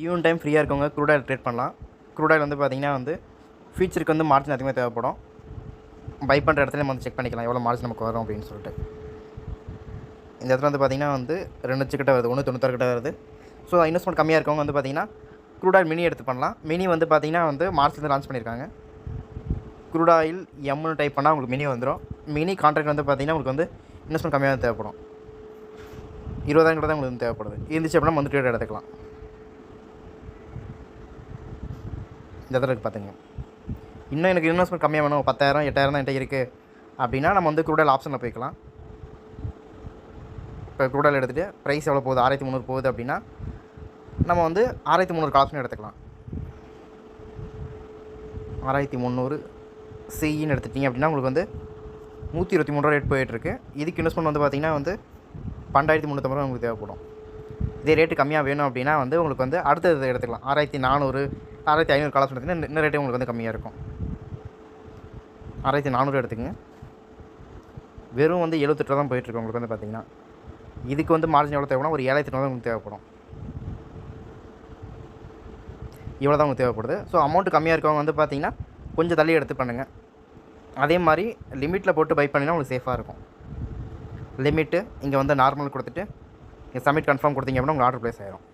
Even time ஃப்ரீயாக இருக்கவங்க crude oil trade பண்ணலாம். க்ரூட் ஆயில் வந்து பார்த்திங்கன்னா ஃபியூச்சருக்கு மார்ஜின் அதிகமாக தேவைப்படும். பை பண்ணுற இடத்துல நம்ம செக் பண்ணிக்கலாம் எவ்வளோ மார்ஜின் நமக்கு வரும் அப்படின்னு சொல்லிட்டு. இந்த இடத்துல பார்த்திங்கன்னா 2 கிட்ட வருது, 1.96 கிட்ட வருது. ஸோ இன்வெஸ்ட்மெண்ட் கம்மியாக இருக்கவங்க பார்த்திங்கன்னா க்ரூட் ஆயில் மினி எடுத்து பண்ணலாம். மினி பார்த்திங்கன்னா மார்ச்லேருந்து லான்ச் பண்ணியிருக்காங்க. க்ரூட் ஆயில் எம்னு டைப் பண்ணால் உங்களுக்கு மினி வந்துடும். மினி கான்ட்ராக்ட் பார்த்திங்கன்னா உங்களுக்கு இன்வெஸ்ட்மெண்ட் கம்மியாக தேவைப்படும். 20,000 கிட்ட தான் உங்களுக்கு தேவைப்படுது. இருந்துச்சு அப்படின்னா ட்ரேட் எடுத்துக்கலாம். இந்த இடத்துல பார்த்துங்க. இன்னும் எனக்கு இன்வெஸ்ட்மெண்ட் கம்மியாக வேணும், 10,000 8,000 தான் என்கிட்ட இருக்குது அப்படின்னா நம்ம க்ரூட் ஆயில் ஆப்ஷனில் போய்க்கலாம். இப்போ க்ரூட் ஆயில் எடுத்துகிட்டு ப்ரைஸ் எவ்வளோ போகுது, 1300 போகுது அப்படின்னா நம்ம 6300 ஆப்ஷன் எடுத்துக்கலாம். 6300 சிஇன்னு எடுத்துட்டிங்க அப்படின்னா உங்களுக்கு 123 ரேட் போயிட்டுருக்கு. இதுக்கு இன்வெஸ்ட்மெண்ட் பார்த்திங்கன்னா 12,350 உங்களுக்கு தேவைப்படும். இதே ரேட்டு கம்மியாக வேணும் அப்படின்னா உங்களுக்கு அடுத்தது எடுத்துக்கலாம். 6400 6500 கால் ஆப்ஷன் எடுத்திங்கன்னா இன்னும் ரேட்டு உங்களுக்கு கம்மியாக இருக்கும். 6400 எடுத்துக்கங்க. வெறும் 78 தான் போயிட்டுருக்கு உங்களுக்கு பார்த்திங்கன்னா. இதுக்கு மார்ஜின் எவ்வளோ தேவைன்னா ஒரு 7,800 உங்களுக்கு தேவைப்படும். இவ்வளோ தான் உங்களுக்கு தேவைப்படுது. ஸோ அமௌண்ட்டு கம்மியாக இருக்கவங்க பார்த்திங்கன்னா கொஞ்சம் தள்ளி எடுத்து பண்ணுங்கள். அதே மாதிரி லிமிட்டில் போட்டு பை பண்ணிங்கன்னா உங்களுக்கு சேஃபாக இருக்கும். லிமிட்டு இங்கே நார்மல் கொடுத்துட்டு இங்கே சப்மிட் கன்ஃபார்ம் கொடுத்தீங்க அப்படின்னா உங்கள் ஆர்டர் ப்ளேஸ் ஆயிரும்.